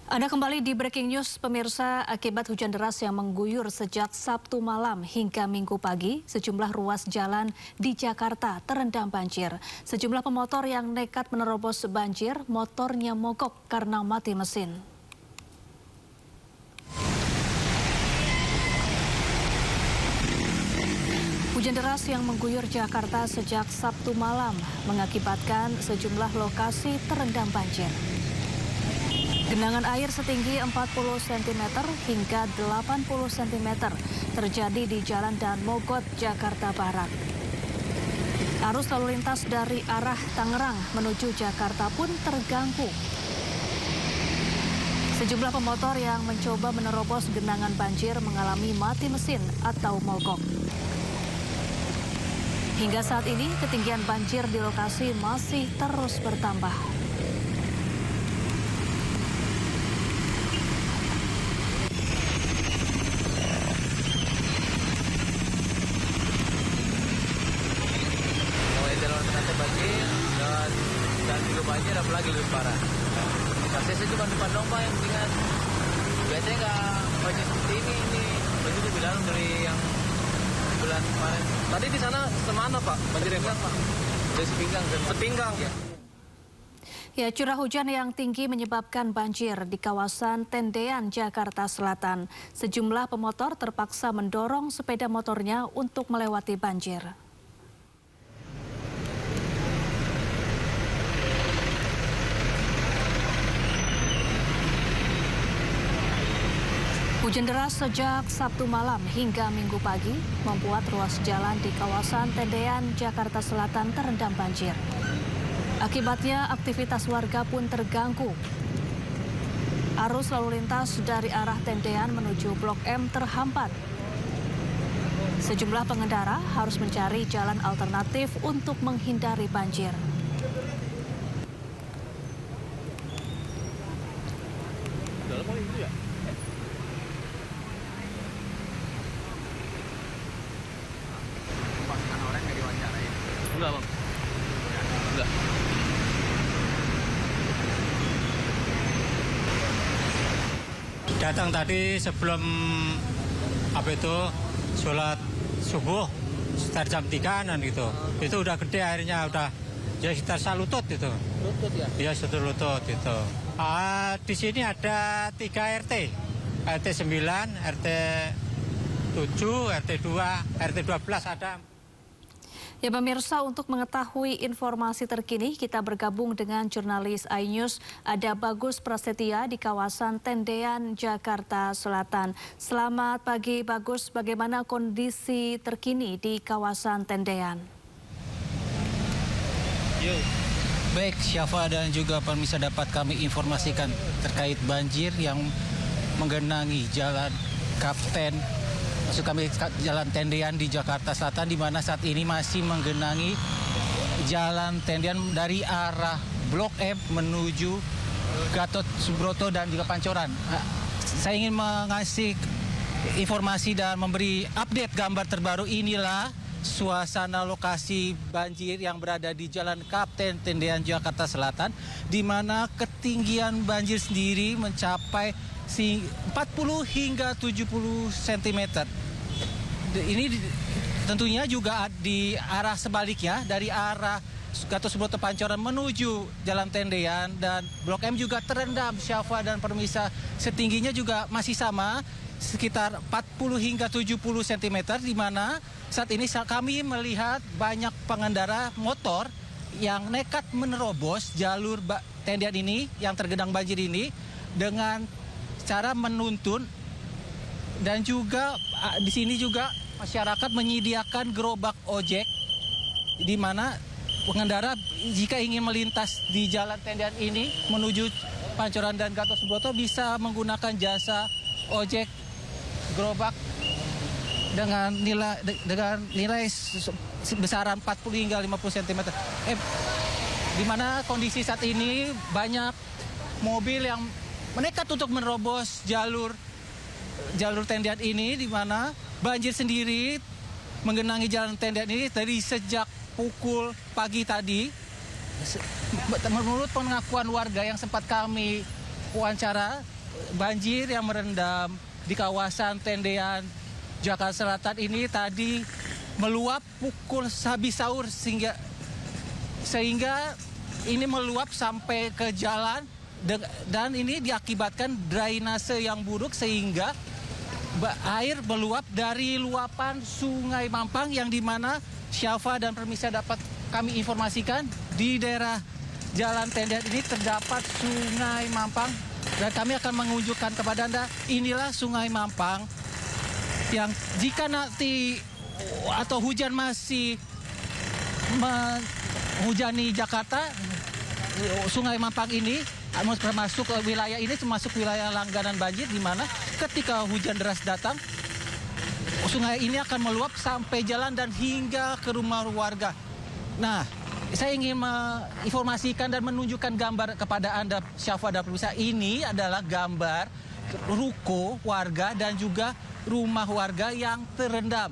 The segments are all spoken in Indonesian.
Anda kembali di Breaking News, pemirsa. Akibat hujan deras yang mengguyur sejak Sabtu malam hingga Minggu pagi, sejumlah ruas jalan di Jakarta terendam banjir. Sejumlah pemotor yang nekat menerobos banjir, motornya mogok karena mati mesin. Hujan deras yang mengguyur Jakarta sejak Sabtu malam mengakibatkan sejumlah lokasi terendam banjir. Genangan air setinggi 40 cm hingga 80 cm terjadi di Jalan Dan Mogot, Jakarta Barat. Arus lalu lintas dari arah Tangerang menuju Jakarta pun terganggu. Sejumlah pemotor yang mencoba menerobos genangan banjir mengalami mati mesin atau mogok. Hingga saat ini, ketinggian banjir di lokasi masih terus bertambah. Banjir dan juga banjir apalagi lebih parah. Aksesnya cuma depan dong Pak, yang tinggal. Biasanya nggak banjir seperti ini banjir lebih dalam dari yang bulan kemarin. Tadi di sana semana Pak? Banjir yang Pak? Dari Sepinggang. Ya. Ya, curah hujan yang tinggi menyebabkan banjir di kawasan Tendean, Jakarta Selatan. Sejumlah pemotor terpaksa mendorong sepeda motornya untuk melewati banjir. Hujan deras sejak Sabtu malam hingga Minggu pagi membuat ruas jalan di kawasan Tendean, Jakarta Selatan terendam banjir. Akibatnya aktivitas warga pun terganggu. Arus lalu lintas dari arah Tendean menuju Blok M terhambat. Sejumlah pengendara harus mencari jalan alternatif untuk menghindari banjir. Enggak Bang. Enggak. Datang tadi sebelum sholat subuh sekitar jam 3-an gitu. Itu udah gede airnya, udah ya sekitar salutut itu. Lutut ya? Iya, satu lutut itu. Di sini ada 3 RT. RT 9, RT 7, RT 2, RT 12 ada. Ya pemirsa, untuk mengetahui informasi terkini kita bergabung dengan jurnalis iNews, ada Bagus Prasetya di kawasan Tendean, Jakarta Selatan. Selamat pagi Bagus, bagaimana kondisi terkini di kawasan Tendean? Baik, Syafa dan juga pemirsa, dapat kami informasikan terkait banjir yang menggenangi Jalan Kapten, maksud kami Jalan Tendean di Jakarta Selatan, di mana saat ini masih menggenangi Jalan Tendean dari arah Blok M menuju Gatot Subroto dan juga Pancoran. Saya ingin mengasih informasi dan memberi update gambar terbaru. Inilah suasana lokasi banjir yang berada di Jalan Kapten Tendean, Jakarta Selatan, di mana ketinggian banjir sendiri mencapai 40 hingga 70 cm. Ini tentunya juga di arah sebaliknya, dari arah Gatot Subroto Pancoran menuju Jalan Tendean, dan Blok M juga terendam, Syafa dan pemirsa. Setingginya juga masih sama, sekitar 40 hingga 70 cm, di mana saat ini kami melihat banyak pengendara motor yang nekat menerobos jalur Tendean ini yang tergenang banjir ini dengan cara menuntun, dan juga di sini juga masyarakat menyediakan gerobak ojek, di mana pengendara jika ingin melintas di Jalan Tendean ini menuju Pancoran dan Gatot Subroto bisa menggunakan jasa ojek gerobak dengan nilai besaran 40 hingga 50 cm. Di mana kondisi saat ini banyak mobil yang menekat untuk menerobos jalur Tendean ini, di mana banjir sendiri menggenangi Jalan Tendean ini dari sejak pukul pagi tadi. Menurut pengakuan warga yang sempat kami wawancara, banjir yang merendam di kawasan Tendean, Jakarta Selatan ini tadi meluap pukul habis sahur sehingga ini meluap sampai ke jalan dan ini diakibatkan drainase yang buruk sehingga air meluap dari luapan Sungai Mampang yang dimana Syafa dan Permisa dapat kami informasikan di daerah Jalan Tendean ini terdapat Sungai Mampang dan kami akan menunjukkan kepada Anda inilah Sungai Mampang yang jika nanti atau hujan masih menghujani Jakarta, Sungai Mampang ini termasuk wilayah ini termasuk wilayah langganan banjir di mana ketika hujan deras datang sungai ini akan meluap sampai jalan dan hingga ke rumah warga. Nah, saya ingin menginformasikan dan menunjukkan gambar kepada Anda, Syafa dan pemirsa. Ini adalah gambar ruko warga dan juga rumah warga yang terendam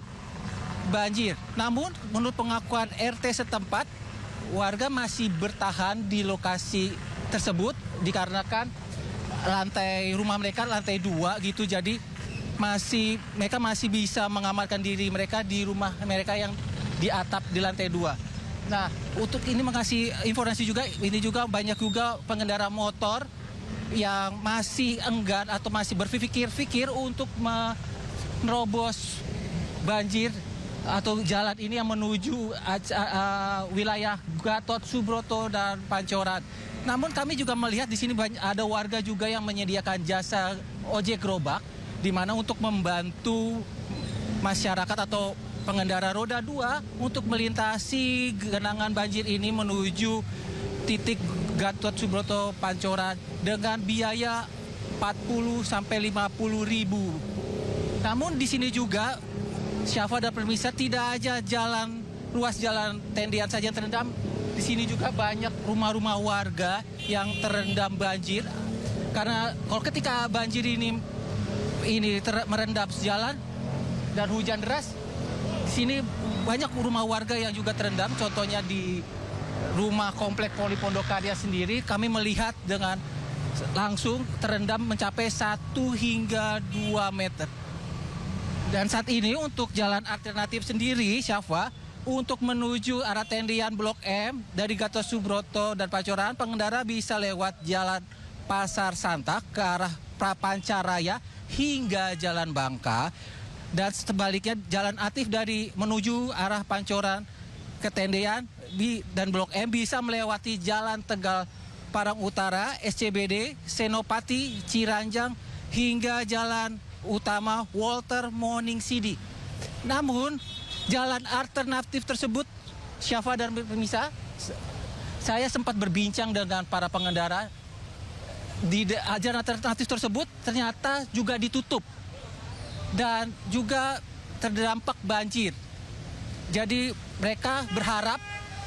banjir. Namun, menurut pengakuan RT setempat, warga masih bertahan di lokasi tersebut dikarenakan lantai rumah mereka lantai 2 gitu, jadi mereka masih bisa mengamankan diri mereka di rumah mereka yang di atap di lantai 2. Nah, untuk ini mengasih informasi juga, ini juga banyak juga pengendara motor yang masih enggan atau masih berpikir-pikir untuk menerobos banjir atau jalan ini yang menuju wilayah Gatot Subroto dan Pancoran. Namun kami juga melihat di sini ada warga juga yang menyediakan jasa ojek gerobak di mana untuk membantu masyarakat atau pengendara roda 2 untuk melintasi genangan banjir ini menuju titik Gatot Subroto Pancoran dengan biaya 40 sampai 50 ribu. Namun di sini juga Syafa dan pemirsa tidak aja ruas jalan Tendean saja terendam. Di sini juga banyak rumah-rumah warga yang terendam banjir. Karena kalau ketika banjir ini merendam jalan dan hujan deras, di sini banyak rumah warga yang juga terendam. Contohnya di rumah komplek Poli Pondokarya sendiri, kami melihat dengan langsung terendam mencapai 1 hingga 2 meter. Dan saat ini untuk jalan alternatif sendiri, Syafa, untuk menuju arah Tendean Blok M dari Gatot Subroto dan Pancoran, pengendara bisa lewat Jalan Pasar Santa ke arah Prapancaraya hingga Jalan Bangka. Dan sebaliknya jalan aktif dari menuju arah Pancoran ke Tendean dan Blok M bisa melewati Jalan Tegal Parang Utara, SCBD, Senopati, Ciranjang hingga Jalan Utama Walter Morning City. Namun jalan alternatif tersebut, Syafa dan pemirsa, saya sempat berbincang dengan para pengendara di jalan alternatif tersebut ternyata juga ditutup dan juga terdampak banjir. Jadi mereka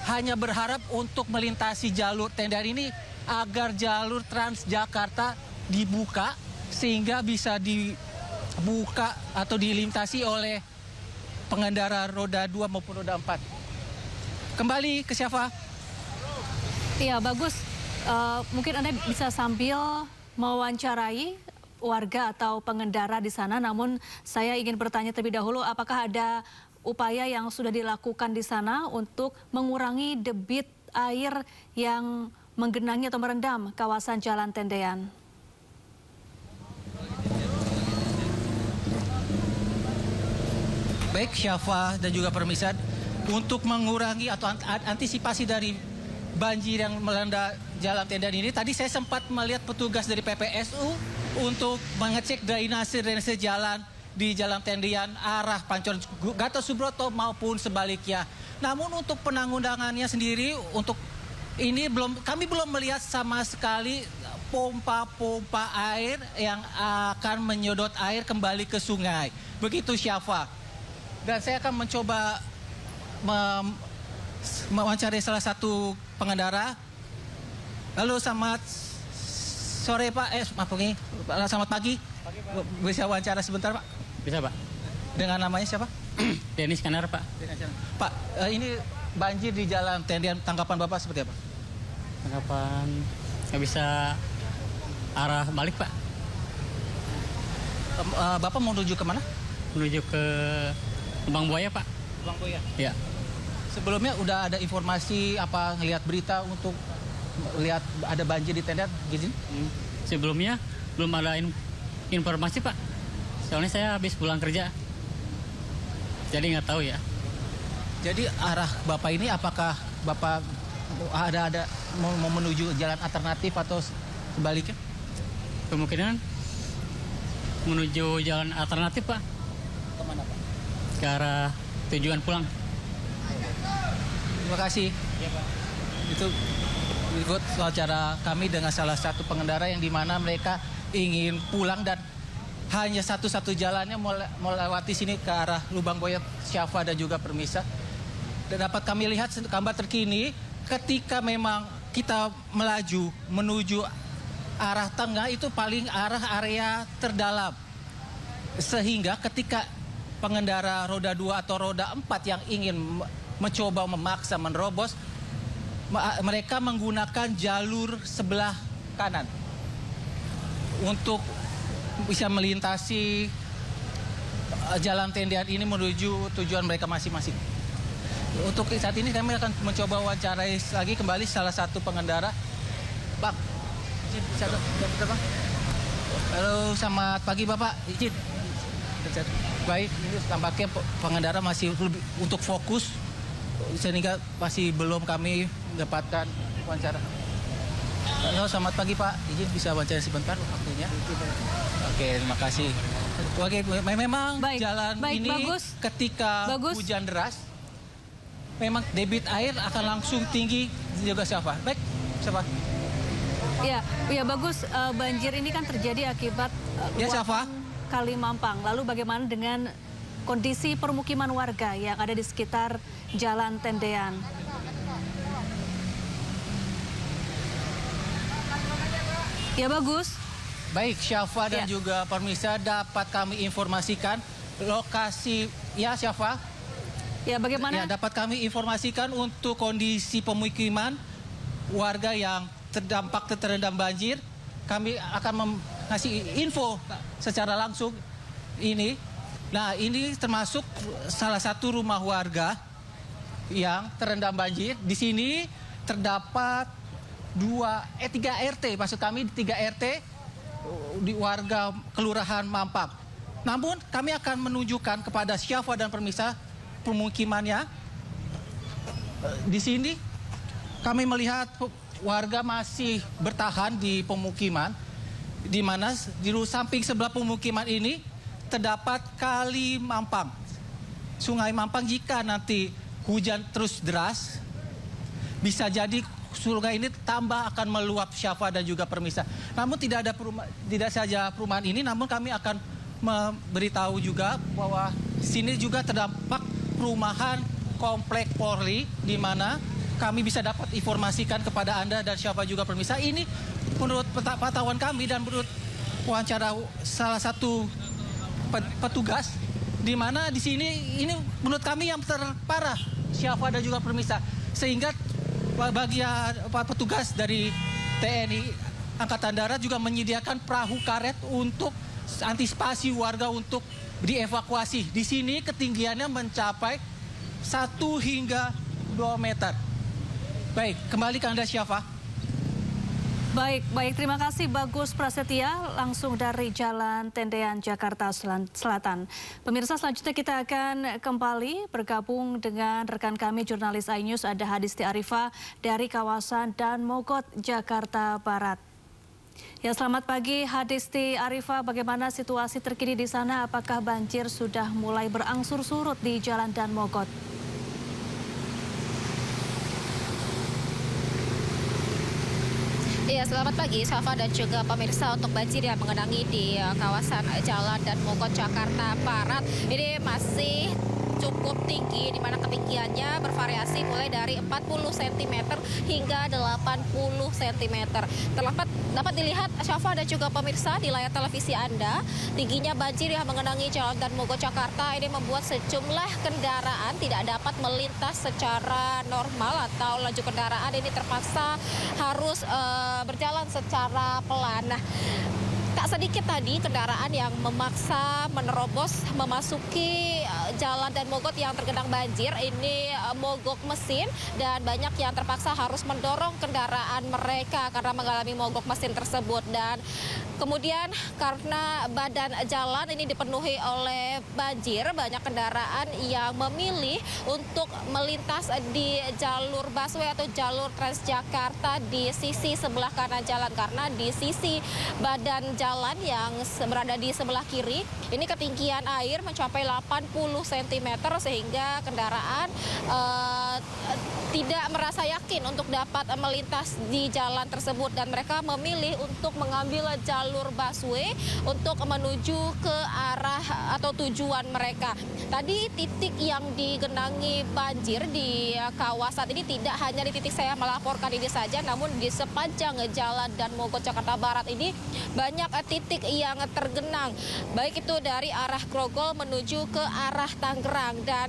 hanya berharap untuk melintasi jalur Tendean ini agar jalur Transjakarta dibuka sehingga bisa dibuka atau dilintasi oleh pengendara roda 2 maupun roda 4. Kembali ke Syafa. Iya, bagus. Mungkin Anda bisa sambil mewawancarai warga atau pengendara di sana. Namun saya ingin bertanya terlebih dahulu, apakah ada upaya yang sudah dilakukan di sana untuk mengurangi debit air yang menggenangi atau merendam kawasan Jalan Tendean? Baik Syafa dan juga pemirsa, untuk mengurangi atau antisipasi dari banjir yang melanda Jalan Tendean ini, tadi saya sempat melihat petugas dari PPSU untuk mengecek drainase jalan di Jalan Tendean arah Pancoran Gatot Subroto maupun sebaliknya. Namun untuk penanggulangannya sendiri untuk ini kami belum melihat sama sekali pompa-pompa air yang akan menyedot air kembali ke sungai. Begitu Syafa. Dan saya akan mencoba mewawancarai salah satu pengendara. Halo, selamat sore Pak. Selamat pagi. Bisa wawancara sebentar Pak? Bisa Pak. Dengan namanya siapa? Denis Kanar Pak. Pak, ini banjir di Jalan Tendean, tanggapan Bapak seperti apa? Tanggapan nggak bisa arah balik Pak. Bapak mau menuju kemana? Menuju ke Lubang Buaya, Pak. Bang Boya. Ya. Sebelumnya udah ada informasi apa ngelihat berita untuk lihat ada banjir di tenda Gizin? Sebelumnya belum ada informasi, Pak. Soalnya saya habis pulang kerja. Jadi nggak tahu ya. Jadi arah Bapak ini apakah Bapak ada mau menuju jalan alternatif atau sebaliknya? Kemungkinan menuju jalan alternatif, Pak. Kemana Pak? Ke arah tujuan pulang. Terima kasih. Itu ikut wawancara kami dengan salah satu pengendara yang dimana mereka ingin pulang dan hanya satu-satu jalannya melewati sini ke arah Lubang Boya, Syafa dan juga Permisa. Dan dapat kami lihat gambar terkini ketika memang kita melaju menuju arah tengah itu paling arah area terdalam. Sehingga ketika pengendara roda 2 atau roda 4 yang ingin mencoba memaksa menerobos, mereka menggunakan jalur sebelah kanan untuk bisa melintasi jalan tendian ini menuju tujuan mereka masing-masing. Untuk saat ini kami akan mencoba wawancarai lagi kembali salah satu pengendara. Bang, izin bisa Bang? Halo, selamat pagi Bapak. Izin. Baik, ini tampaknya pengendara masih lebih untuk fokus sehingga masih belum kami mendapatkan wawancara. Halo, selamat pagi Pak. Izin bisa wawancara sebentar waktunya. Oke, terima kasih. Oke, memang jalan ini bagus. Ketika hujan deras, memang debit air akan langsung tinggi juga Syafa. Baik, Syafa. Ya bagus. Banjir ini kan terjadi akibat Syafa. Kali Mampang. Lalu bagaimana dengan kondisi permukiman warga yang ada di sekitar Jalan Tendean? Ya bagus. Baik, Syafa dan juga Permisa dapat kami informasikan lokasi Syafa. Ya bagaimana? Ya dapat kami informasikan untuk kondisi pemukiman warga yang terendam banjir. Kami akan ngasih info secara langsung ini. Nah, ini termasuk salah satu rumah warga yang terendam banjir. Di sini terdapat 3 RT, maksud kami 3 RT di warga Kelurahan Mampang. Namun kami akan menunjukkan kepada Syafa dan Permisa pemukimannya. Di sini kami melihat warga masih bertahan di pemukiman, di mana di samping sebelah pemukiman ini terdapat Kali Mampang, Sungai Mampang. Jika nanti hujan terus deras, bisa jadi sungai ini tambah akan meluap Syafa dan juga Permisa. Namun tidak saja perumahan ini, namun kami akan memberitahu juga bahwa sini juga terdampak perumahan Komplek Polri, di mana kami bisa dapat informasikan kepada Anda dan Syafa juga Permisa. Ini menurut pantauan kami dan menurut wawancara salah satu petugas, di mana di sini ini menurut kami yang terparah Syafa dan juga Permisa, sehingga bagi petugas dari TNI Angkatan Darat juga menyediakan perahu karet untuk antisipasi warga untuk dievakuasi. Di sini ketinggiannya mencapai 1 hingga 2 meter. Baik, kembali ke Anda Syafa. Baik, terima kasih Bagus Prasetya langsung dari Jalan Tendean Jakarta Selatan. Pemirsa, selanjutnya kita akan kembali bergabung dengan rekan kami jurnalis iNews, ada Hadisti Arifah dari kawasan Dan Mogot, Jakarta Barat. Ya, selamat pagi Hadisti Arifah, bagaimana situasi terkini di sana? Apakah banjir sudah mulai berangsur surut di Jalan Dan Mogot? Iya, selamat pagi Syafa dan juga pemirsa. Untuk banjir yang mengenangi di kawasan Jalan Dan Mogot, Jakarta Barat ini masih cukup tinggi, di mana ketinggiannya bervariasi mulai dari 40 cm hingga 80 cm. Dapat dilihat Syafa dan juga pemirsa di layar televisi Anda, tingginya banjir yang mengenangi Jalan Dan Mogot, Jakarta ini membuat sejumlah kendaraan tidak dapat melintas secara normal atau laju kendaraan ini terpaksa harus berjalan secara pelan. Nah, Tak sedikit tadi kendaraan yang memaksa menerobos memasuki jalan dan mogot yang tergenang banjir. Ini mogok mesin dan banyak yang terpaksa harus mendorong kendaraan mereka karena mengalami mogok mesin tersebut. Dan kemudian karena badan jalan ini dipenuhi oleh banjir, banyak kendaraan yang memilih untuk melintas di jalur busway atau jalur Transjakarta di sisi sebelah kanan jalan, karena di sisi badan jalan yang berada di sebelah kiri ini ketinggian air mencapai 80 cm sehingga kendaraan tidak merasa yakin untuk dapat melintas di jalan tersebut dan mereka memilih untuk mengambil jalur busway untuk menuju ke arah atau tujuan mereka. Tadi titik yang digenangi banjir di kawasan ini tidak hanya di titik saya melaporkan ini saja, namun di sepanjang jalan dan Mogot Jakarta Barat ini banyak titik yang tergenang, baik itu dari arah Grogol menuju ke arah Tangerang. Dan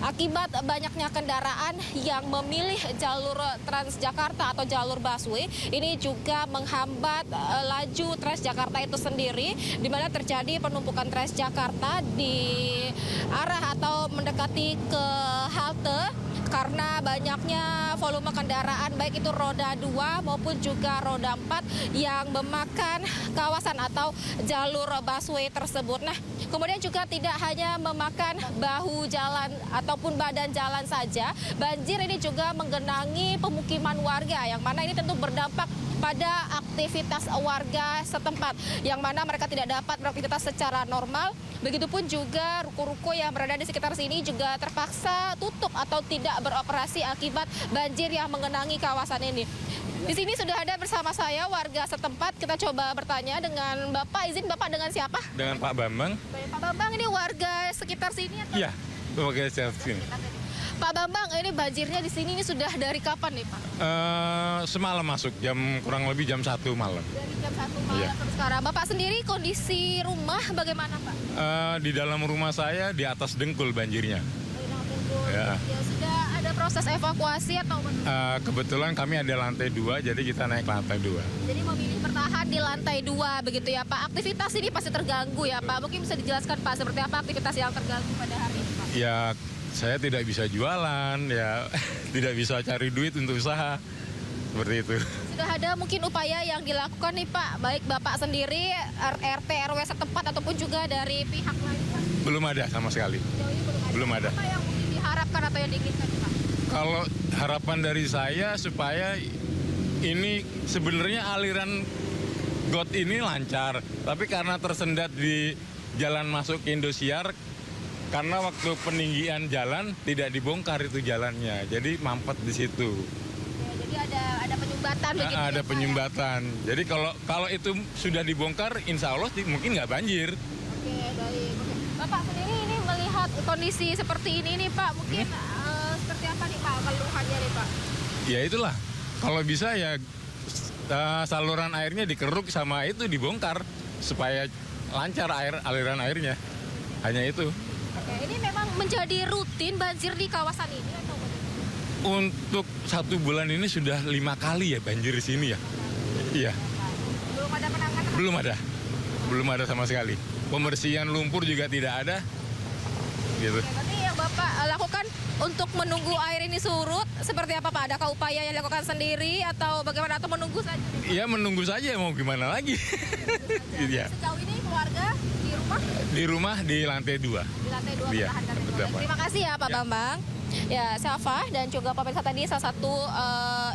akibat banyaknya kendaraan yang memilih jalur Transjakarta atau jalur busway, ini juga menghambat laju Transjakarta itu sendiri, di mana terjadi penumpukan Transjakarta di arah atau mendekati ke halte karena banyaknya volume kendaraan baik itu roda 2 maupun juga roda 4 yang memakan kawasan atau jalur busway tersebut. Nah, kemudian juga tidak hanya memakan bahu jalan ataupun badan jalan saja, banjir ini juga menggenangi pemukiman warga yang mana ini tentu berdampak pada aktivitas warga setempat yang mana mereka tidak dapat beraktivitas secara normal. Begitupun juga ruko-ruko yang berada di sekitar sini juga terpaksa tutup atau tidak beroperasi akibat banjir yang mengenangi kawasan ini. Di sini sudah ada bersama saya warga setempat. Kita coba bertanya dengan Bapak. Izin Bapak dengan siapa? Dengan Pak Bambang. Pak Bambang ini warga sekitar sini atau? Iya, warga sekitar sini. Pak Bambang, ini banjirnya di sini ini sudah dari kapan nih Pak? Semalam masuk, kurang lebih jam 1 malam. Dari jam 1 malam Iya. sampai sekarang. Bapak sendiri kondisi rumah bagaimana Pak? Di dalam rumah saya di atas dengkul banjirnya. Ya. Ya, sudah ada proses evakuasi atau Kebetulan kami ada lantai 2, jadi kita naik lantai 2. jadi memilih bertahan di lantai 2 begitu ya Pak? Aktivitas ini pasti terganggu ya Pak? Mungkin bisa dijelaskan Pak seperti apa aktivitas yang terganggu pada hari ini Pak? Ya, saya tidak bisa jualan, ya tidak bisa cari duit untuk usaha, seperti itu. Sudah ada mungkin upaya yang dilakukan nih Pak, baik Bapak sendiri, RT, RW setempat ataupun juga dari pihak lain Pak? Belum ada sama sekali. Sejauh ini belum ada. Belum ada. Apa yang mungkin diharapkan atau yang diinginkan Pak? Kalau harapan dari saya supaya ini sebenarnya aliran got ini lancar, tapi karena tersendat di jalan masuk ke Indosiar, karena waktu peninggian jalan tidak dibongkar itu jalannya, jadi mampet di situ. Ya, jadi ada penyumbatan begitu ya, Ada Pak, penyumbatan. Jadi kalau itu sudah dibongkar, insya Allah mungkin nggak banjir. ya? Oke, baik. Oke. Bapak sendiri ini melihat kondisi seperti ini nih Pak, mungkin seperti apa nih Pak keluhannya nih Pak? Ya itulah, kalau bisa ya saluran airnya dikeruk sama itu dibongkar supaya lancar aliran airnya. Hanya itu. Oke, ini memang menjadi rutin banjir di kawasan ini atau bagaimana? Untuk 1 bulan ini sudah 5 kali ya banjir di sini ya. Iya, Belum ada penanganan? belum ada sama sekali. Pembersihan lumpur juga tidak ada. Gitu. Oke, berarti yang Bapak lakukan untuk menunggu air ini surut seperti apa Pak? Adakah upaya yang dilakukan sendiri atau bagaimana, atau menunggu saja? Iya, menunggu saja, mau gimana lagi. Iya. Sejauh ini keluarga di rumah? Di rumah di lantai 2. Di lantai 2 Iya, bertahan dari betul, Pak. Terima kasih ya Pak Ya. Bambang. Ya, Safa dan juga pemirsa, tadi salah satu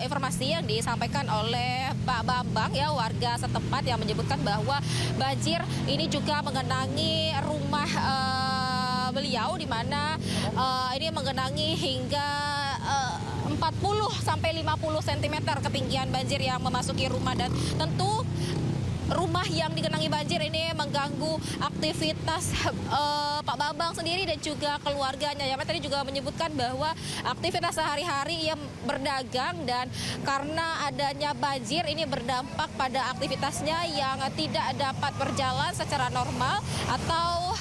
informasi yang disampaikan oleh Pak Bambang ya, warga setempat yang menyebutkan bahwa banjir ini juga mengenangi rumah beliau, di mana ini mengenangi hingga 40 sampai 50 cm ketinggian banjir yang memasuki rumah, dan tentu rumah yang digenangi banjir ini mengganggu aktivitas Pak Bambang sendiri dan juga keluarganya. Yang tadi juga menyebutkan bahwa aktivitas sehari-hari ia berdagang dan karena adanya banjir ini berdampak pada aktivitasnya yang tidak dapat berjalan secara normal atau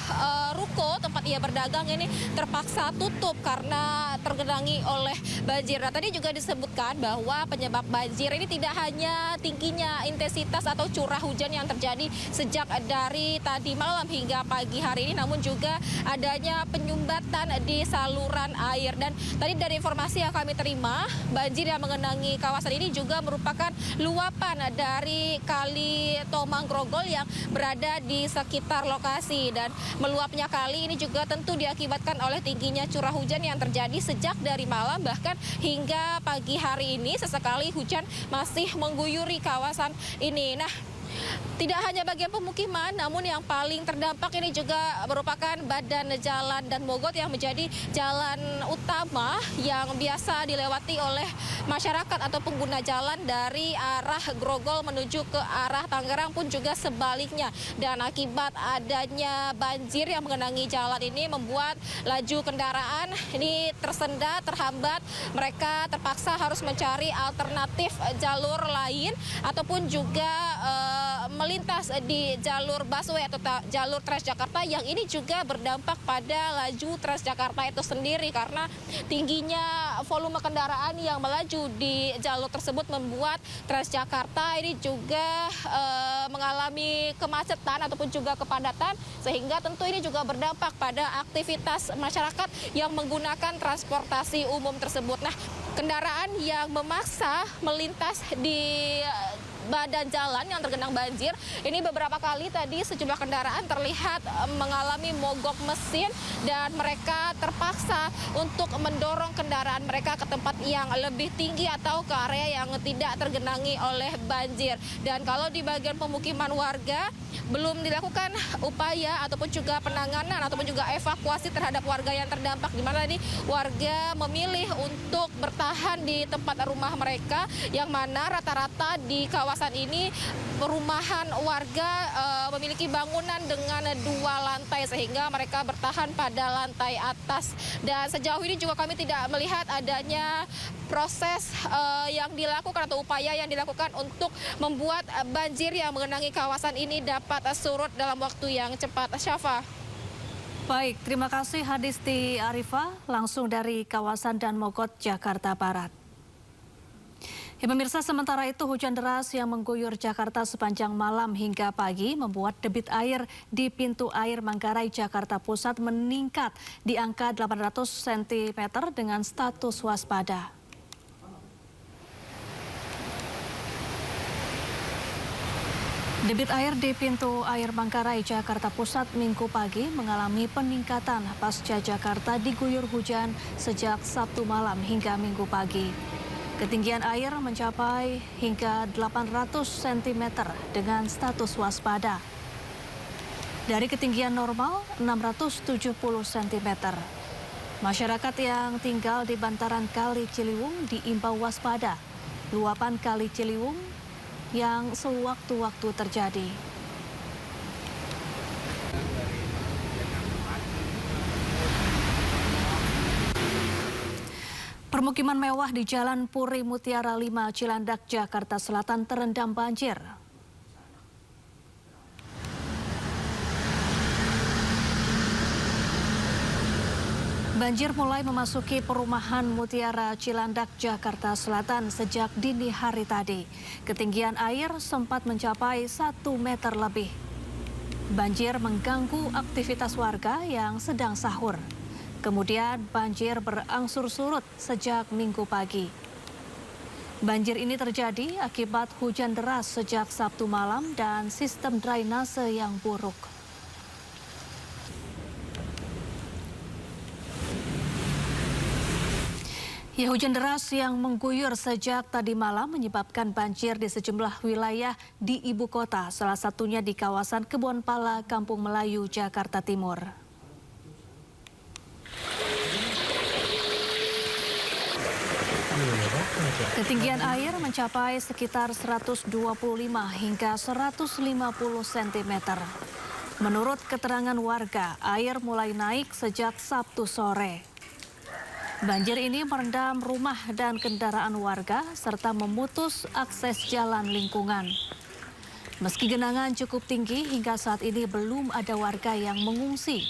ruko tempat ia berdagang ini terpaksa tutup karena tergenangi oleh banjir. Nah, tadi juga disebutkan bahwa penyebab banjir ini tidak hanya tingginya intensitas atau curah hujan yang terjadi sejak dari tadi malam hingga pagi hari ini, namun juga adanya penyumbatan di saluran air. Dan tadi dari informasi yang kami terima, banjir yang mengenangi kawasan ini juga merupakan luapan dari Kali Tomang Grogol yang berada di sekitar lokasi. Dan meluapnya kali ini juga tentu diakibatkan oleh tingginya curah hujan yang terjadi sejak dari malam bahkan hingga pagi hari ini sesekali hujan masih mengguyuri kawasan ini. Nah, tidak hanya bagian pemukiman, namun yang paling terdampak ini juga merupakan badan jalan dan mogot yang menjadi jalan utama yang biasa dilewati oleh masyarakat atau pengguna jalan dari arah Grogol menuju ke arah Tangerang pun juga sebaliknya. Dan akibat adanya banjir yang mengenangi jalan ini membuat laju kendaraan ini tersendat, terhambat. Mereka terpaksa harus mencari alternatif jalur lain ataupun juga melintas di jalur busway atau jalur Transjakarta yang ini juga berdampak pada laju Transjakarta itu sendiri karena tingginya volume kendaraan yang melaju di jalur tersebut membuat Transjakarta ini juga mengalami kemacetan ataupun juga kepadatan sehingga tentu ini juga berdampak pada aktivitas masyarakat yang menggunakan transportasi umum tersebut. Nah, kendaraan yang memaksa melintas di badan jalan yang tergenang banjir ini beberapa kali tadi sejumlah kendaraan terlihat mengalami mogok mesin dan mereka terpaksa untuk mendorong kendaraan mereka ke tempat yang lebih tinggi atau ke area yang tidak tergenangi oleh banjir. Dan kalau di bagian pemukiman warga belum dilakukan upaya ataupun juga penanganan ataupun juga evakuasi terhadap warga yang terdampak, di mana tadi warga memilih untuk bertahan di tempat rumah mereka yang mana rata-rata di kawasan ini perumahan warga memiliki bangunan dengan 2 lantai sehingga mereka bertahan pada lantai atas. Dan sejauh ini juga kami tidak melihat adanya proses yang dilakukan atau upaya yang dilakukan untuk membuat banjir yang mengenangi kawasan ini dapat surut dalam waktu yang cepat. Syafa. Baik, terima kasih Hadisti Arifah langsung dari kawasan Dan Mogot, Jakarta Barat. Ya, pemirsa, sementara itu hujan deras yang mengguyur Jakarta sepanjang malam hingga pagi membuat debit air di pintu air Manggarai, Jakarta Pusat meningkat di angka 800 cm dengan status waspada. Debit air di pintu air Manggarai, Jakarta Pusat Minggu pagi mengalami peningkatan pasca Jakarta diguyur hujan sejak Sabtu malam hingga Minggu pagi. Ketinggian air mencapai hingga 800 cm dengan status waspada. Dari ketinggian normal 670 cm. Masyarakat yang tinggal di bantaran Kali Ciliwung diimbau waspada. Luapan Kali Ciliwung yang sewaktu-waktu terjadi. Permukiman mewah di Jalan Puri Mutiara 5, Cilandak, Jakarta Selatan terendam banjir. Banjir mulai memasuki perumahan Mutiara Cilandak, Jakarta Selatan sejak dini hari tadi. Ketinggian air sempat mencapai 1 meter lebih. Banjir mengganggu aktivitas warga yang sedang sahur. Kemudian banjir berangsur surut sejak Minggu pagi. Banjir ini terjadi akibat hujan deras sejak Sabtu malam dan sistem drainase yang buruk. Ya, hujan deras yang mengguyur sejak tadi malam menyebabkan banjir di sejumlah wilayah di ibu kota, salah satunya di kawasan Kebonpala, Kampung Melayu, Jakarta Timur. Ketinggian air mencapai sekitar 125 hingga 150 cm. Menurut keterangan warga, air mulai naik sejak Sabtu sore. Banjir ini merendam rumah dan kendaraan warga serta memutus akses jalan lingkungan. Meski genangan cukup tinggi, hingga saat ini belum ada warga yang mengungsi.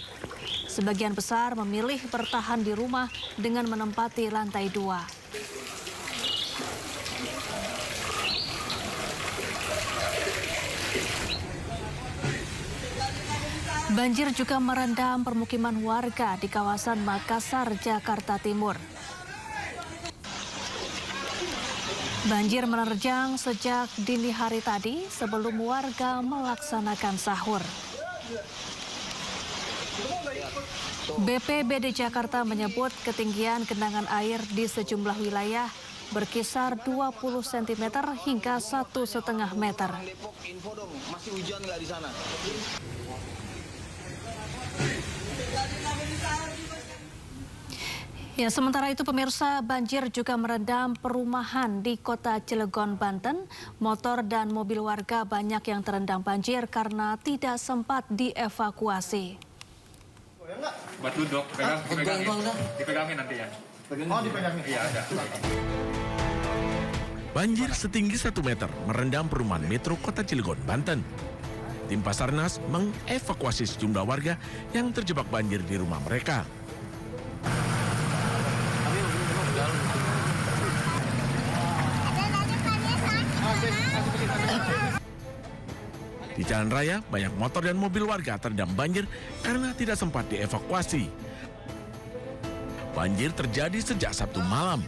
Sebagian besar memilih bertahan di rumah dengan menempati lantai 2. Banjir juga merendam permukiman warga di kawasan Makassar, Jakarta Timur. Banjir menerjang sejak dini hari tadi sebelum warga melaksanakan sahur. BPBD Jakarta menyebut ketinggian genangan air di sejumlah wilayah berkisar 20 cm hingga 1,5 meter. Masih hujan nggak di sana? Ya, sementara itu pemirsa, banjir juga merendam perumahan di kota Cilegon, Banten. Motor dan mobil warga banyak yang terendam banjir karena tidak sempat dievakuasi. Buat duduk, dipegangin nanti ya. Oh, dipegangin? Iya, ada. Banjir setinggi 1 meter merendam perumahan Metro Kota Cilegon, Banten. Tim Basarnas mengevakuasi sejumlah warga yang terjebak banjir di rumah mereka. Di jalan raya, banyak motor dan mobil warga terendam banjir karena tidak sempat dievakuasi. Banjir terjadi sejak Sabtu malam.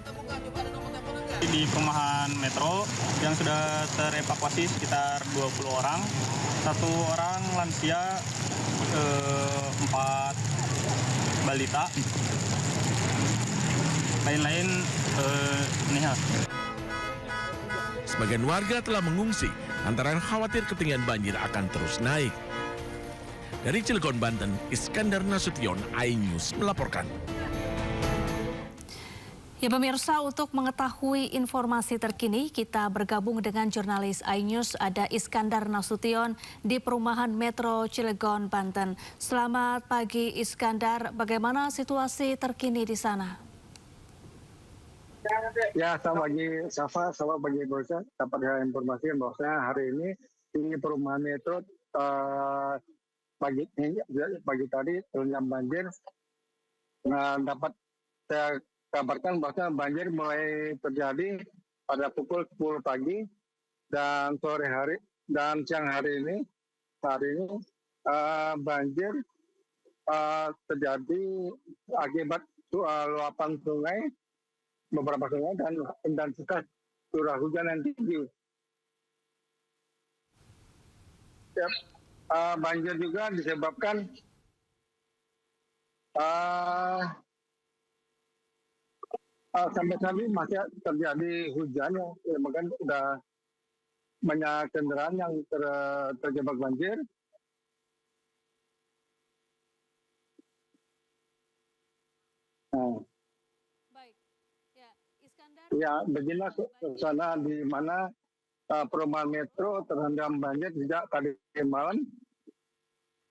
Di perumahan Metro yang sudah terevakuasi sekitar 20 orang. 1 orang lansia, 4 balita. Lain-lain nihil. Sebagian warga telah mengungsi antara khawatir ketinggian banjir akan terus naik. Dari Cilegon, Banten, Iskandar Nasution, iNews melaporkan. Ya pemirsa, untuk mengetahui informasi terkini, kita bergabung dengan jurnalis iNews, ada Iskandar Nasution di perumahan Metro Cilegon, Banten. Selamat pagi Iskandar, bagaimana situasi terkini di sana? Ya, selamat pagi Safa, selamat pagi Borsa. Dapat informasi bahwasanya hari ini di perumahan Metro pagi tadi terendam banjir. Dapat saya kabarkan bahwa banjir mulai terjadi pada pukul 10 pagi dan sore hari dan siang hari ini banjir terjadi akibat luapan sungai, beberapa sungai dan intensitas curah hujan yang tinggi. Ya, banjir juga disebabkan sampai saat ini masih terjadi hujan, ya, bahkan sudah banyak kendaraan yang terjebak banjir. Ya, beginilah suasana di mana perumahan Metro terendam banjir sejak tadi malam.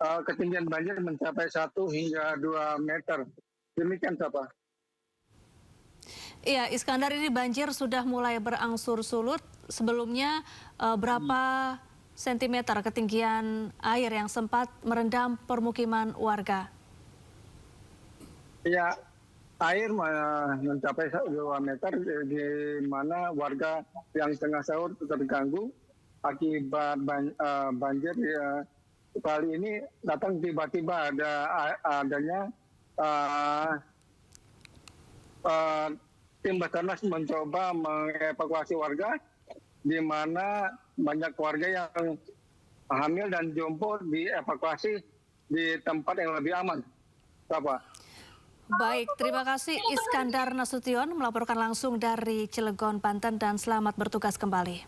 Ketinggian banjir mencapai 1 hingga 2 meter. Demikian, Safa. Iya, Iskandar, ini banjir sudah mulai berangsur surut. Sebelumnya berapa sentimeter ketinggian air yang sempat merendam permukiman warga? Ya, air mencapai 2 meter di mana warga yang tengah sahur terganggu akibat banjir. Ya, kali ini datang tiba-tiba adanya tim Basarnas mencoba mengevakuasi warga, di mana banyak warga yang hamil dan jompo dievakuasi di tempat yang lebih aman. Bapak. Baik, terima kasih Iskandar Nasution melaporkan langsung dari Cilegon, Banten, dan selamat bertugas kembali.